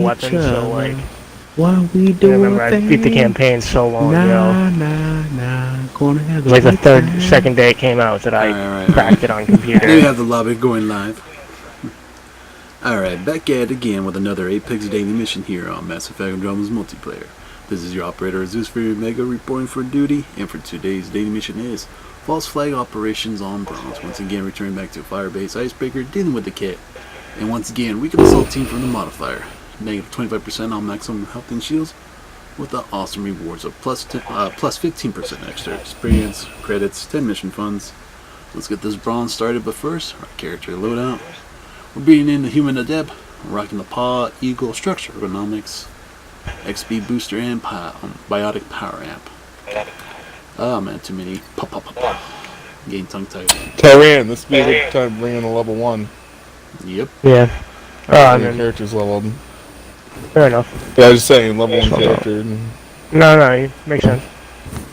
weapons, so like, while we I do remember I beat the campaign so long ago. Gonna have It was like the second day it came out that I cracked it on computer. Now you have the lobby going live. Alright, back at it again with another Apex daily mission here on Mass Effect Andromeda's multiplayer. This is your operator ZeusFuryOmega reporting for duty, and for today's daily mission is false flag operations on Bronze. Once again, returning back to Firebase Icebreaker, dealing with the kit. And once again, we can assault team from the modifier. Negative 25% on maximum health and shields, with the awesome rewards of plus 15% extra experience, credits, 10 mission funds. Let's get this Bronze started, but first, our character loadout. We're being in the Human Adept, rocking the Paw, Eagle, Structure, Ergonomics, XP Booster, and Biotic Power Amp. Oh man, too many. Getting tongue-tied. Tyran, this would be a good time to bring in a level 1. Yep. Yeah. Your character's leveled. Fair enough. Yeah, I was just saying, level 1 character. No, makes sense.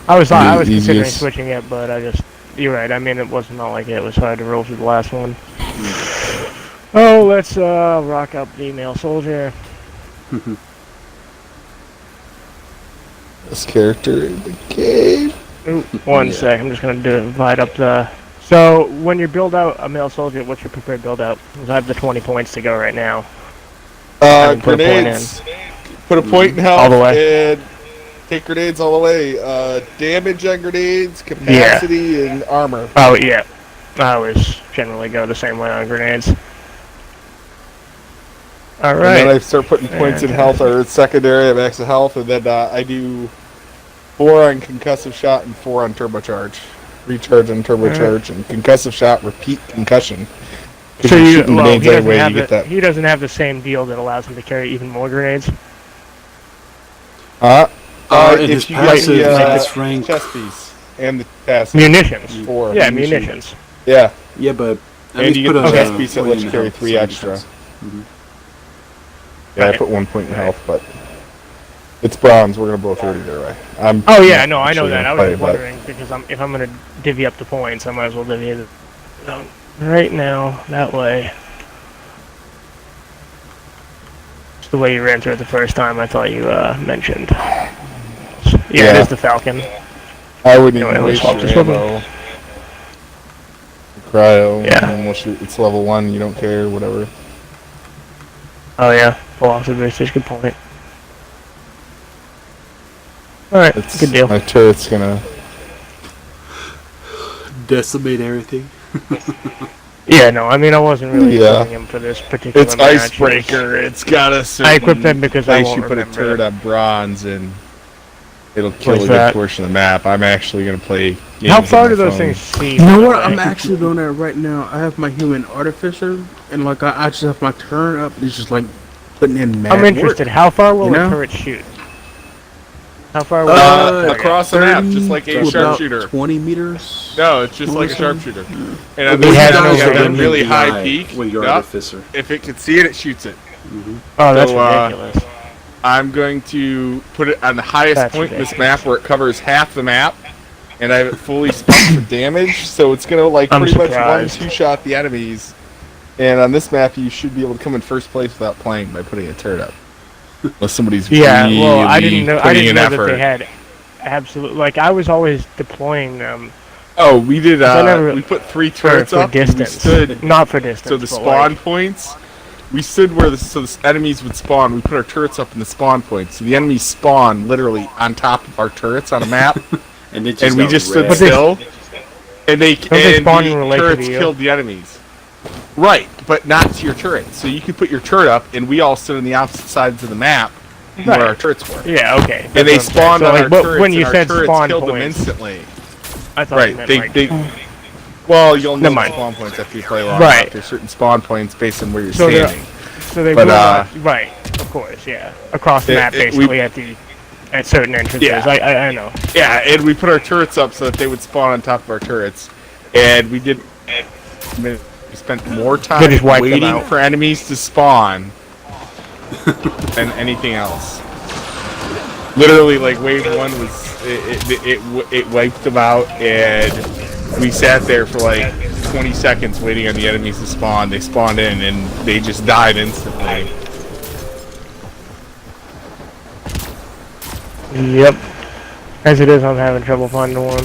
I was considering switching it, but you're right, I mean, it wasn't all like it was hard to roll through the last one. Oh, let's rock up the male soldier. This character in the cave. Ooh, one sec, I'm just going to divide up the... So, when you build out a male soldier, what's your preferred build out? Because I have the 20 points to go right now. Grenades. Put a point in health all the way. And take grenades all the way. Damage on grenades, capacity, and armor. Oh, yeah. I always generally go the same way on grenades. Alright. And then I start putting points in health, or secondary at max of health, and then I do 4 on concussive shot and 4 on turbocharge. Recharge and turbocharge, and concussive shot, repeat concussion. So he doesn't have the same deal that allows him to carry even more grenades? If you get the rank chest piece and the chest munitions. 4. Yeah, munitions. Yeah. Yeah, but and you get the chest piece that lets you carry 3 extra. Yeah, I put 1 point in health, but it's Bronze. We're gonna blow 30 their way. I know that. I was just wondering because if I'm gonna divvy up the points, I might as well divvy it right now that way. Just the way you ran through it the first time, I thought you mentioned. Yeah, it is the Falcon. I wouldn't even waste your ammo. Cryo. Yeah. It's level 1. You don't care. Whatever. Oh yeah, full observation. Good point. Alright, good deal. My turret's gonna decimate everything. Yeah, no, I mean, I wasn't really equipping him for this particular match. It's Icebreaker. It's got a certain... I equipped him because I won't put a turret on Bronze, and it'll kill a good portion of the map. I'm actually gonna play games. How far do those things see? You know what? I'm actually doing that right now. I have my Human Artificer, and like I just have my turret up. It's just like putting in mad I'm interested. Work. How far will a turret shoot? How far will across the map, just like a sharpshooter. 20 meters? No, it's just like a sharpshooter. And on this has a really high peak. With your artificer. If it can see it, it shoots it. Oh, that's ridiculous. I'm going to put it on the highest point in this map where it covers half the map, and I have it fully spun for damage, so it's going to like pretty much 1-2 shot the enemies. And on this map, you should be able to come in first place without playing by putting a turret up. Unless somebody's I didn't know that they had absolute. Like I was always deploying them. Oh, we did. We put 3 turrets up. Distance. Not for distance. So the spawn points, we stood where the enemies would spawn. We put our turrets up in the spawn points. So the enemies spawn literally on top of our turrets on a map, and we just stood still. And the turrets killed the enemies. Right, but not to your turret. So you can put your turret up, and we all stood on the opposite sides of the map where our turrets were. Yeah, okay. And they spawned on our turrets, when you said spawn killed points, them instantly. I thought you meant well, you'll know the spawn points after you play long enough. There's certain spawn points based on where you're standing. So they right, of course, yeah. Across the map, basically, at certain entrances. Yeah. I know. Yeah, and we put our turrets up so that they would spawn on top of our turrets. And we spent more time waiting for enemies to spawn than anything else. Literally, like wave 1 was it wiped them out, and we sat there for like 20 seconds waiting on the enemies to spawn. They spawned in, and they just died instantly. Yep. As it is, I'm having trouble finding one.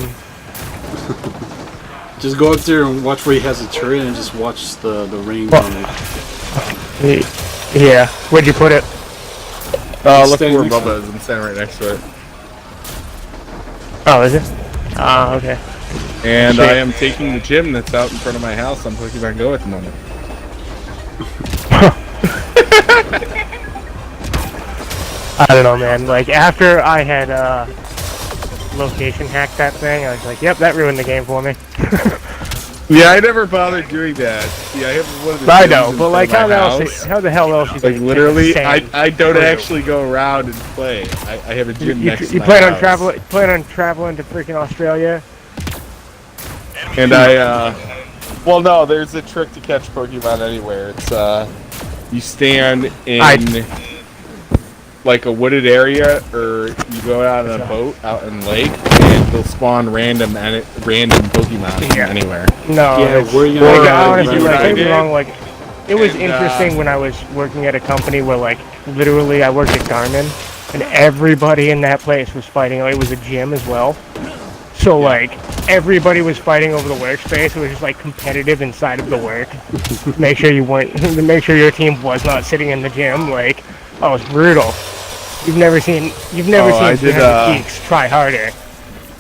Just go up there and watch where he has a turret and just watch the range on it. Yeah. Where'd you put it? Look where Bubba is. I'm standing right next to it. Oh, is it? Okay. And I am taking the gym that's out in front of my house on Pokemon Go at the moment. I don't know, man. Like, after I had, location hacked that thing, I was like, yep, that ruined the game for me. Yeah, I never bothered doing that. See, I have one of the I gyms know, in but like, front of my how the hell else you like, literally, I don't actually go around and play. I have a gym next to my plan house. on plan on traveling to freaking Australia? And well, no, there's a trick to catch Pokemon anywhere. It's, you stand in, like, a wooded area, or you go out on a boat out in the lake, and they'll spawn random Pokemon anywhere. No, Yeah, where you honestly, what like, I don't get me did? wrong, like, it was And, interesting when I was working at a company where, like, literally I worked at Garmin, and everybody in that place was fighting. It was a gym as well. So, like, everybody was fighting over the workspace. It was just, like, competitive inside of the work. Make sure your team was not sitting in the gym. Like, oh, it's brutal. You've never seen 300 geeks try harder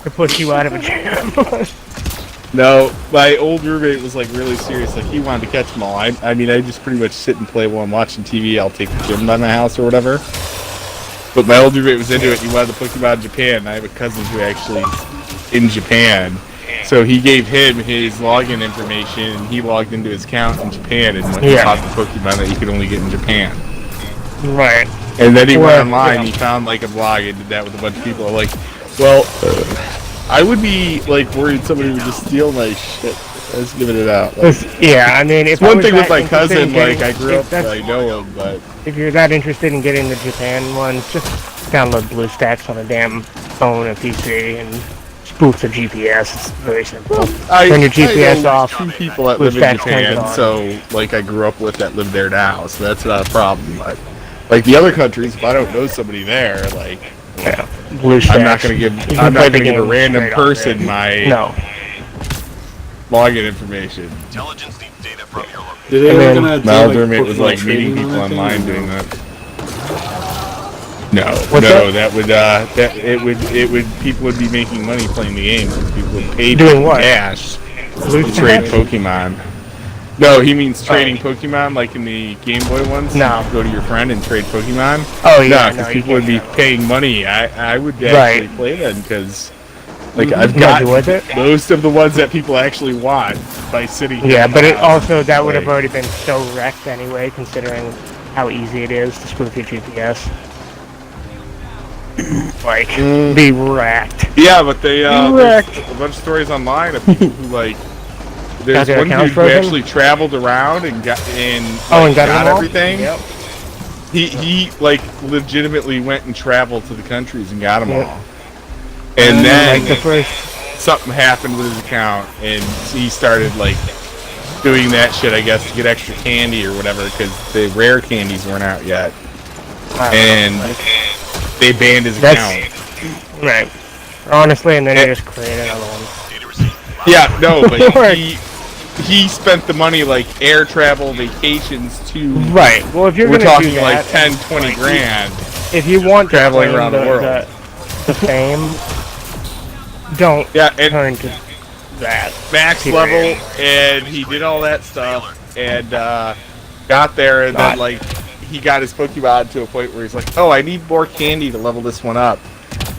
to push you out of a gym. No, my old roommate was, like, really serious. Like, he wanted to catch them all. I mean, I just pretty much sit and play while I'm watching TV. I'll take the gym by my house or whatever. But my old roommate was into it. He wanted the Pokemon in Japan. I have a cousin who actually in Japan. So he gave him his login information, and he logged into his account in Japan and went and caught the Pokemon that you could only get in Japan. Right. And then he went online, he found, like, a blog and did that with a bunch of people. Like, well, I would be, like, worried somebody would just steal my shit. I was giving it out. Like, yeah, I mean, if one I was thing with that my interested in cousin, getting- like, I grew up, that's- I know him, but... If you're that interested in getting the Japan ones, just download BlueStacks on a damn phone or PC and spoof the GPS. It's very simple. Turn your GPS know off. 2 people that live in Japan, so, like, I grew up with that live there now, so that's not a problem. But, like, the other countries, if I don't know somebody there, like... Yeah, BlueStacks. I'm not gonna give a random person my login information. Intelligence needs data from your location. Did they ever gonna do, My old like, roommate was, like, Pokemon meeting trading people on that online thing, doing or- that. No, What's no, that would people would be making money playing the game. People would pay Doing what? cash to BlueStacks? trade Pokemon. No, he means trading Pokemon, like in the Game Boy ones. No. You go to your friend and trade Pokemon. Oh, yeah, No, no, because you people would be can't. paying money. I would actually play them because, like, I've No, got was it? most of the ones that people actually want by sitting here. Yeah, in but the it house also, that would have play. already been so wrecked anyway, considering how easy it is to spoof your GPS. Like, be wrecked. Yeah, but they Correct. there's a bunch of stories online of people who, like, there's Got their one dude accounts who frozen? actually traveled around and got And got them all? everything. Yep. He like legitimately went and traveled to the countries and got them Yep. all. And then Like the first... something happened with his account, and he started, like, doing that shit, I guess, to get extra candy or whatever, because the rare candies weren't out yet, and they banned his account. Right. Honestly, and then you just create another one. Data received. Yeah, no, but Lord. he spent the money, like, air travel, vacations to... Right. Well, if you're We're gonna talking do that, like 10, 20 grand. if you want to traveling claim around the world. the fame, don't Yeah, and turn to that. max Period. level, and he did all that stuff, and got there, and then, like, he got his Pokemon to a point where he's like, oh, I need more candy to level this one up.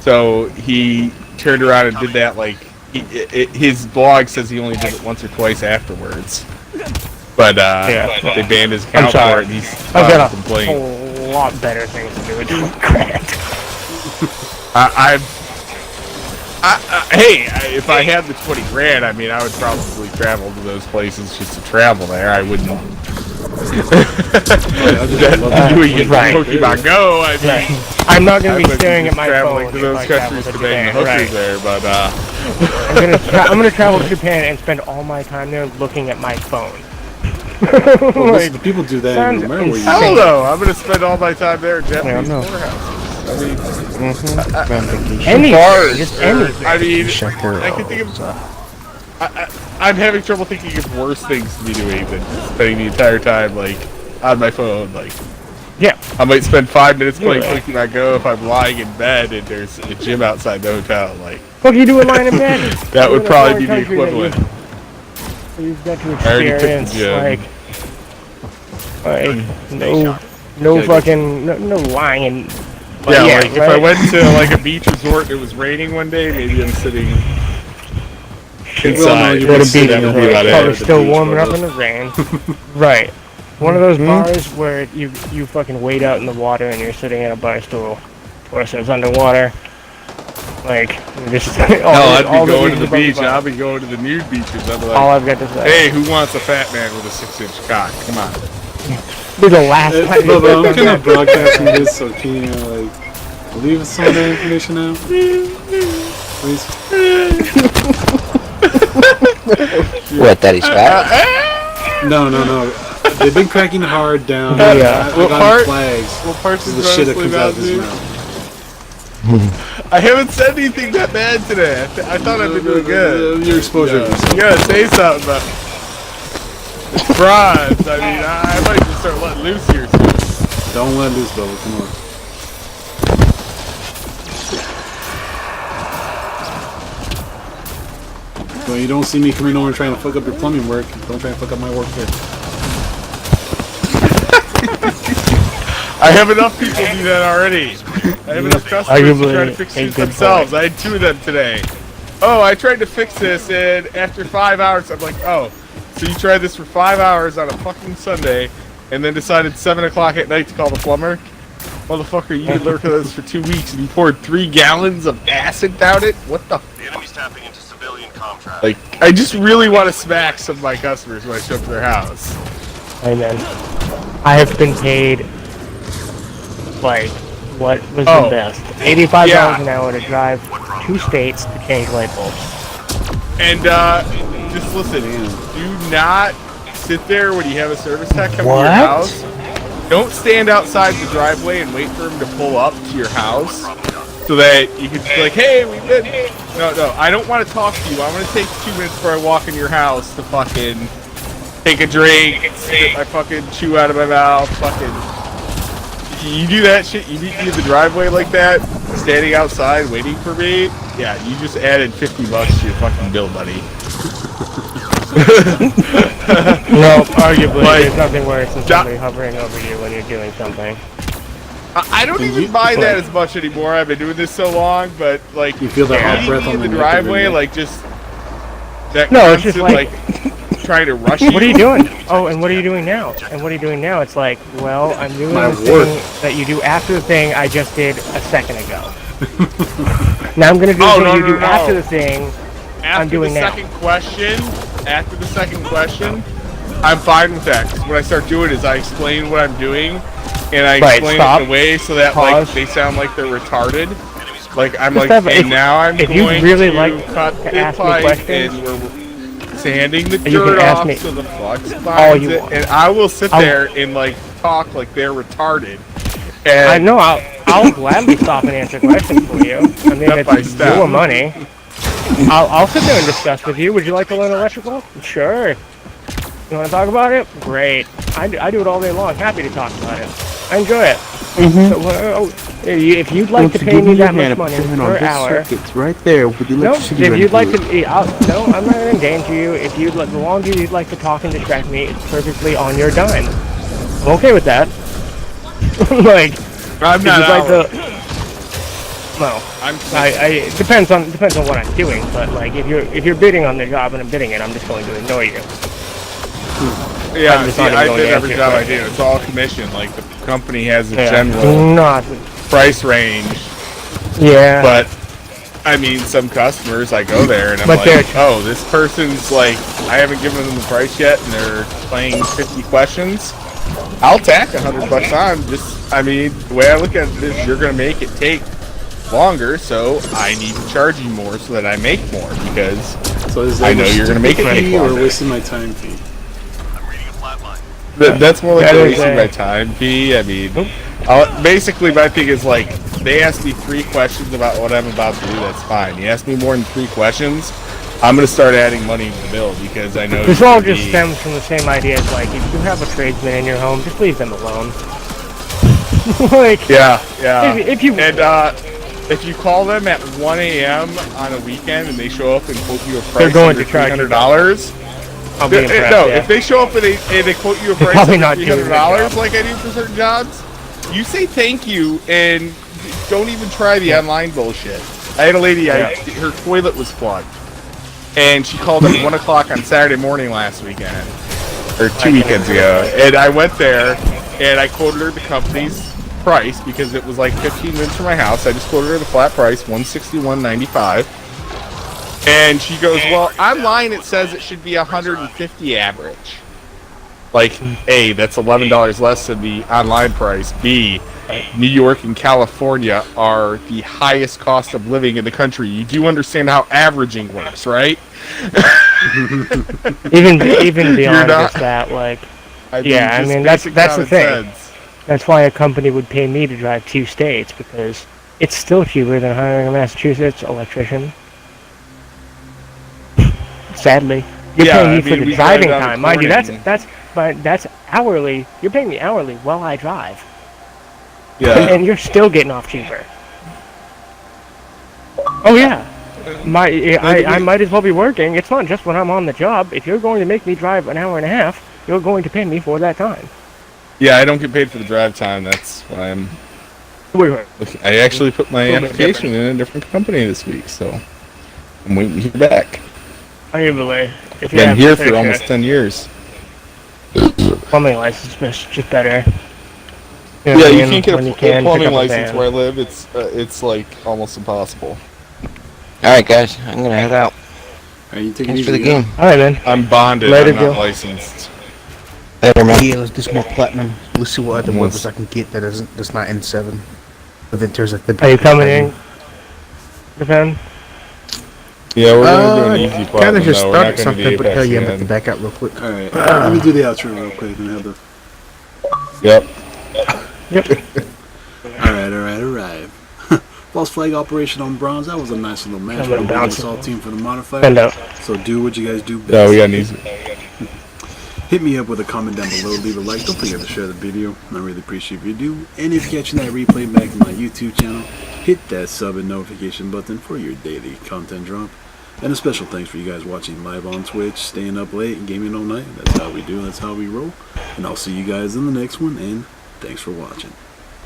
So he turned around and did that, like, his blog says he only did it once or twice afterwards. But they banned his account for it, and he's I've got a complaining. whole lot better things to do with my credit. Hey, if I had the 20 grand, I mean, I would probably travel to those places just to travel there. I wouldn't. Doing Right. Pokemon Go, I mean, Right. I'm not I gonna be wouldn't staring be at my traveling phone to if those I travel countries to to bang the Japan. hookers Right. there, but I'm gonna travel to Japan and spend all my time there looking at my phone. Well, Like, listen, people do that in sounds America. Where you insane. I don't know. I'm gonna spend all my time there in Japanese no. whorehouses. Any bars, just or, anything. I mean, Check her I can think of. I'm having trouble thinking of worse things to be doing than spending the entire time like on my phone. Like, Yeah. I might spend 5 minutes playing Yeah. Pokemon Go if I'm lying in bed and there's a gym outside the hotel. Like, What are you doing lying in bed? that would You're in a probably be foreign the country that equivalent. You've got to I already picked the experience gym. no fucking no lying. But Yeah, like if I right? went to like a beach resort and it was raining one day, maybe I'm sitting inside. you Go to would beach sit resort, at the probably beach still for warming up the- in the rain. Right. One of those bars where you fucking wade out in the water and you're sitting in a bar stool. Of course, it's underwater. Like, you're just No, I'd be going to the beach. I'll be going to the nude beaches. I'd be All like, I've got to say. hey, who wants a fat man with a 6-inch cock? Come on. Be the last time you Bubba, I'm get kind that. of broadcasting this, so can you, like, leave some of that information out? Please? What, that he's fat? No. They've been cracking hard down. Yeah. I've What gotten part? flags. What parts This is is the shit that honestly comes out of about, his dude? mouth. I haven't said anything that bad today. I thought I've been doing good. Your exposure of You yourself. gotta say something about bronze. I mean, I might just start letting loose here soon. Don't let loose, Bubba. Come on. Well, you don't see me coming over and trying to fuck up your plumbing work. Don't try and fuck up my work here. I have enough people do that already. I have enough customers who try to Arguably fix a things good themselves. I had 2 of them today. Oh, I tried to fix this, and after 5 hours, I'm like, oh, so you tried this for 5 hours on a fucking Sunday, and then decided 7 o'clock at night to call the plumber? Motherfucker, you lurked at this for 2 weeks, and you poured 3 gallons of acid down it? What the The enemy's tapping into civilian comm traffic. Like, I just really want to smack some of my customers when I show up to their house. Amen. I have been paid, like, what was the Oh. best? $85 Yeah. an hour to drive 2 states to change light bulbs. And, just listen, do not sit there when you have a service tech come to your What? house. Don't stand outside the driveway and wait for him to pull up to your house so that you can be like, hey, we've been... No, I don't want to talk to you. I want to take 2 minutes before I walk in your house to fucking take a drink, spit my fucking chew out of my mouth, fucking... You do that shit, you meet me in the driveway like that, standing outside waiting for me, yeah, you just added $50 to your fucking bill, buddy. No, arguably, Like, there's nothing worse than somebody hovering over you when you're doing something. I don't even mind that as much anymore. I've been doing this so long, but like You feel that hot meeting breath me on in the the neck of your driveway, neck. like just that No, it's just constant, like trying to rush you. What are you doing? Oh, and what are you doing now? And what are you doing now? It's like, well, I'm doing My the work. thing that you do after the thing I just did a second ago. Now I'm gonna do the Oh, thing no, you no, do no. after the thing. After doing the now. After the second question, I'm fine with that. 'Cause what I start doing is I explain what I'm doing, and I Right, explain stop, it in a way so that pause. like they sound like they're retarded. Like I'm Just like, have- and if- now I'm if you'd going really to like cut to the ask me pipe, questions, and we're sanding the you can dirt ask off me so the flux all binds you it, want. and I will sit I'll- there and like talk like they're retarded. And I know. I'll gladly stop and answer questions for you. I mean, Step by it's step. your money. I'll sit there and discuss with you. Would you like to learn electrical? Sure. You want to talk about it? Great. I do it all day long. Happy to talk about it. I enjoy it. So, if you'd like to pay me that much money per hour, It's right there with the no. electricity. If you'd like running to, no, I'm not going to endanger you. If you'd like, the longer you'd like to talk and distract me, it's perfectly on your dime. I'm okay with that. Like, I'm if not you'd like out. to. Well, I'm it depends on what I'm doing, but like if you're bidding on the job and I'm bidding it, I'm just going to ignore you. yeah. I'm just See, not even I going did to every answer job your I do. It's all commission. Like the company has a Yeah. general Not. price range, Yeah. but I mean, some customers I go there and I'm But they're- like, oh, this person's like, I haven't given them the price yet, and they're playing 50 questions. I'll tack $100 on. Just, I mean, the way I look at it is, you're gonna make it take longer, so I need to charge you more so that I make more because So is I that know a you're gonna make it stupid take fee or longer. wasting my time fee? I'm reading a flat line. that's more like That a is wasting a- my time fee. I mean, basically my thing is like, they ask me 3 questions about what I'm about to do, that's fine. You ask me more than 3 questions, I'm gonna start adding money to the bill because I know this all just stems from the same idea as like if you have a tradesman in your home, just leave them alone. Like yeah. If you if you call them at 1 a.m. on a weekend and they show up and quote you a price, they're going to charge $300. I'll be impressed. No, yeah. if they show up and they quote you a price probably of not $300 like I do for certain jobs, you say thank you and don't even try the online bullshit. I had a lady, her toilet was plugged, and she called at 1 o'clock on Saturday morning last weekend, or 2 weekends ago, and I went there and I quoted her the company's price because it was like 15 minutes from my house. I just quoted her the flat price, $161.95. And she goes, well, online it says it should be $150 average. Like, A, that's $11 less than the online price. B, New York and California are the highest cost of living in the country. You do understand how averaging works, right? even beyond just that, like, I mean that's the thing. Sense. That's why a company would pay me to drive 2 states, because it's still cheaper than hiring a Massachusetts electrician. Sadly, you're paying me for the driving time, mind you. That's hourly. You're paying me hourly while I drive. Yeah. And you're still getting off cheaper. Oh yeah. I might as well be working. It's not just when I'm on the job. If you're going to make me drive an hour and a half, you're going to pay me for that time. Yeah, I don't get paid for the drive time. That's why I'm. I actually put my application in a different company this week, so I'm waiting to hear back. Arguably, if you been here for almost 10 years. Plumbing license is just better. Yeah, you can't get a plumbing license where I live. It's like almost impossible. All right, guys, I'm gonna head out. Are you taking Thanks for the game? All right, man. I'm bonded. Later, I'm not Joe. licensed. Later, man. Yeah, let's do some more platinum. Let's see what other weapons I can get that's not N7. But then there's like the. Are you coming in, Japan? Yeah, we're gonna do an easy platinum. Kind of just though. started something, but hell yeah, I'm again. about to back out real quick. All right, let me do the outro real quick and have the. Yep. All right. False flag operation on bronze. That was a nice little match with the assault team for the modifier. So do what you guys do best. Yeah, we got an easy. Hit me up with a comment down below. Leave a like. Don't forget to share the video. I really appreciate if you do. And if you're catching that replay back on my YouTube channel, hit that sub and notification button for your daily content drop. And a special thanks for you guys watching live on Twitch, staying up late and gaming all night. That's how we do. That's how we roll. And I'll see you guys in the next one. And thanks for watching.